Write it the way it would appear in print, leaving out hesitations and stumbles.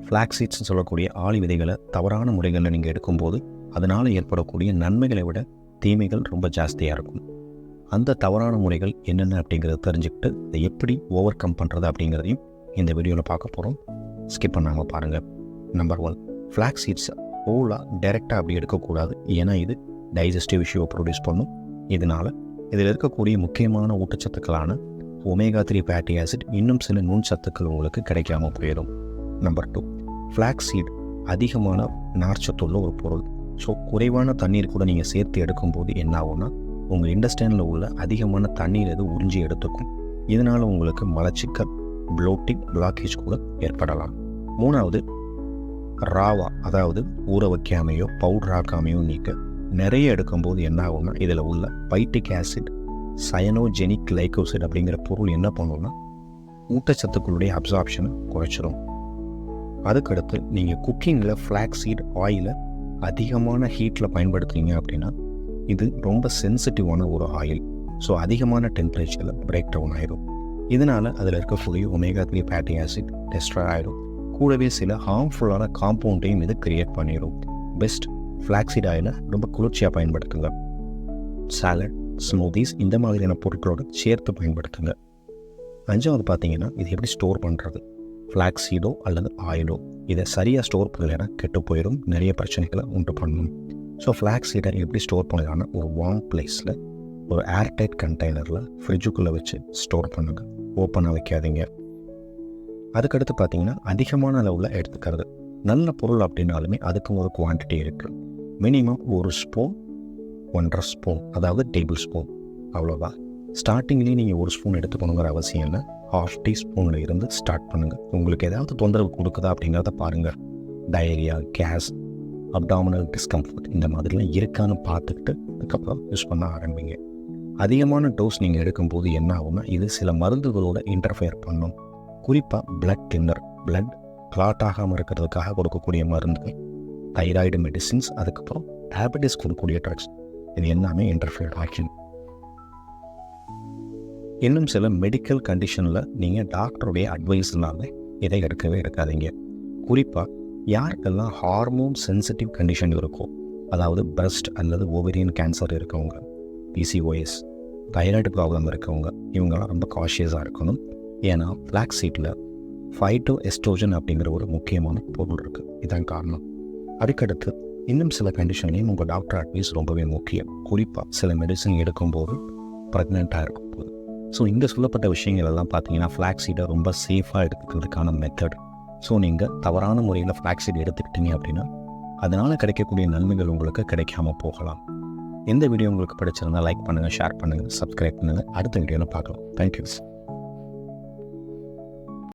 Flax சீட்ஸ்னு சொல்லக்கூடிய ஆளி விதைகளை தவறான முறைகளில் நீங்கள் எடுக்கும்போது அதனால் ஏற்படக்கூடிய நன்மைகளை விட தீமைகள் ரொம்ப ஜாஸ்தியாக இருக்கும். அந்த தவறான முறைகள் என்னென்ன அப்படிங்கிறத தெரிஞ்சுக்கிட்டு இதை எப்படி ஓவர் கம் பண்ணுறது அப்படிங்கிறதையும் இந்த வீடியோவில் பார்க்க போகிறோம். ஸ்கிப் பண்ணாமல் பாருங்கள். நம்பர் 1, ஃப்ளாக்ஸ் சீட்ஸ் ஹோலாக டைரெக்டாக அப்படி எடுக்கக்கூடாது. ஏன்னா இது டைஜஸ்டிவ் இஷ்யூவை ப்ரொடியூஸ் பண்ணும். இதனால் இதில் இருக்கக்கூடிய முக்கியமான ஊட்டச்சத்துக்களான ஒமேகா 3 ஃபேட்டி ஆசிட் இன்னும் சில நுண் சத்துக்கள் உங்களுக்கு கிடைக்காம போயிடும். நம்பர் 2, ஃப்ளாக்ஸ் சீட் அதிகமான நார்ச்சத்துள்ள ஒரு பொருள். ஸோ குறைவான தண்ணீர் கூட நீங்கள் சேர்த்து எடுக்கும்போது என்ன ஆகும்னா உங்கள் இண்டஸ்டைனில் உள்ள அதிகமான தண்ணீர் எது உறிஞ்சி எடுத்துக்கும். இதனால் உங்களுக்கு மலச்சிக்கல், ப்ளோட்டிங், பிளாக்கேஜ் கூட ஏற்படலாம். 3வது, ராவா, அதாவது ஊற வைக்காமையோ பவுடர் ஆக்காமையோ நீக்க நிறைய எடுக்கும்போது என்ன ஆகும்னா இதில் உள்ள பைட்டிக் ஆசிட், சயனோஜெனிக் கிளைகோசிட் அப்படிங்கிற பொருள் என்ன பண்ணுன்னா ஊட்டச்சத்துக்களுடைய அப்சார்ப்ஷனை குறைச்சிடும். அதுக்கடுத்து நீங்கள் குக்கிங்கில் ஃப்ளாக்ஸ் சீட் ஆயிலை அதிகமான ஹீட்டில் பயன்படுத்துறீங்க அப்படின்னா இது ரொம்ப சென்சிட்டிவான ஒரு ஆயில். ஸோ அதிகமான டெம்பரேச்சரில் பிரேக் டவுன் ஆகிடும். இதனால் அதில் இருக்கக்கூடிய ஒமேகா 3 ஃபேட்டி ஆசிட் டெஸ்ட்ராய் ஆகிடும். கூடவே சில ஹார்ம்ஃபுல்லான காம்பவுண்டையும் இது கிரியேட் பண்ணிடும். பெஸ்ட் ஃப்ளாக்ஸ் சீட் ஆயிலை ரொம்ப குளிர்ச்சியாக பயன்படுத்துங்க. சாலட், ஸ்மூதிஸ் இந்த மாதிரியான பொருட்களோடு சேர்த்து பயன்படுத்துங்க. 5வது பார்த்தீங்கன்னா இது எப்படி ஸ்டோர் பண்ணுறது. ஃப்ளாக்ஸ் சீடோ அல்லது ஆயிலோ இதை சரியாக ஸ்டோர் பண்ணலைன்னா கெட்டு போயிடும், நிறைய பிரச்சனைகளை உண்டு பண்ணணும். ஸோ ஃப்ளாக்ஸ் சீடை எப்படி ஸ்டோர் பண்ணலான்னா ஒரு வார்ம் பிளேஸில் ஒரு ஏர்டைட் கண்டெய்னரில் ஃப்ரிட்ஜுக்குள்ளே வச்சு ஸ்டோர் பண்ணுங்கள். ஓப்பனாக வைக்காதீங்க. அதுக்கடுத்து பார்த்தீங்கன்னா அதிகமான அளவில் எடுத்துக்கிறது. நல்ல பொருள் அப்படின்னாலுமே அதுக்கும் ஒரு குவான்டிட்டி இருக்குது. மினிமம் 1 ஸ்பூன், 1.5 ஸ்பூன், அதாவது டேபிள் ஸ்பூன், அவ்வளோதான். ஸ்டார்டிங்லேயே நீங்கள் 1 ஸ்பூன் எடுத்துக்கணுங்கிற அவசியம் இல்லை. 1/2 டீஸ்பூனில் இருந்து ஸ்டார்ட் பண்ணுங்கள். உங்களுக்கு ஏதாவது தொந்தரவு கொடுக்குதா அப்படிங்கிறத பாருங்கள். டயரியா, கேஸ், அப்டாமினல் டிஸ்கம்ஃபர்ட் இந்த மாதிரிலாம் இருக்கான்னு பார்த்துக்கிட்டு அதுக்கப்புறம் யூஸ் பண்ண ஆரம்பிங்க. அதிகமான டோஸ் நீங்கள் எடுக்கும்போது என்ன ஆகும்னா இது சில மருந்துகளோட இன்டர்ஃபியர் பண்ணும். குறிப்பாக பிளட் தின்னர், பிளட் கிளாட் ஆகாமல் இருக்கிறதுக்காக கொடுக்கக்கூடிய மருந்துகள், தைராய்டு மெடிசின்ஸ், அதுக்கப்புறம் டயபெட்டிஸ் கொடுக்கக்கூடிய ட்ரக்ஸ், இது எல்லாமே இன்டர்ஃபியர் ஆக்ஷன். இன்னும் சில மெடிக்கல் கண்டிஷனில் நீங்கள் டாக்டருடைய அட்வைஸ் இல்லாமல் இதை எடுக்கவே எடுக்காதீங்க. குறிப்பாக யாருக்கெல்லாம் ஹார்மோன் சென்சிட்டிவ் கண்டிஷன் இருக்கோ, அதாவது பிரஸ்ட் அல்லது ஓவரியன் கேன்சர் இருக்கவங்க, PCOS, தைராய்டு ப்ராப்ளம் இருக்கவங்க, இவங்கெல்லாம் ரொம்ப காஷியஸாக இருக்கணும். ஏன்னா ஃப்ளாக்ஸ் சீட்டில் ஃபைட்டோஎஸ்ட்ரோஜன் அப்படிங்கிற ஒரு முக்கியமான பொருள் இருக்குது. இதான் காரணம். அதுக்கடுத்து இன்னும் சில கண்டிஷன்லேயும் உங்கள் டாக்டர் அட்வைஸ் ரொம்பவே முக்கியம். குறிப்பாக சில மெடிசன் எடுக்கும்போது ப்ரெக்னெண்ட்டாக இருக்கும்போது. ஸோ இங்கே சொல்லப்பட்ட விஷயங்கள் எல்லாம் பார்த்தீங்கன்னா ஃப்ளாக்ஸ் சீடை ரொம்ப சேஃபாக எடுத்துக்கிறதுக்கான மெத்தட். ஸோ நீங்கள் தவறான முறையில் ஃப்ளாக்ஸ் சீட் எடுத்துக்கிட்டீங்க அப்படின்னா அதனால் கிடைக்கக்கூடிய நன்மைகள் உங்களுக்கு கிடைக்காமல் போகலாம். இந்த வீடியோ உங்களுக்கு பிடிச்சிருந்தால் லைக் பண்ணுங்கள், ஷேர் பண்ணுங்கள், சப்ஸ்கிரைப் பண்ணுங்கள். அடுத்த வீடியோவில் பார்க்கலாம். தேங்க்யூ.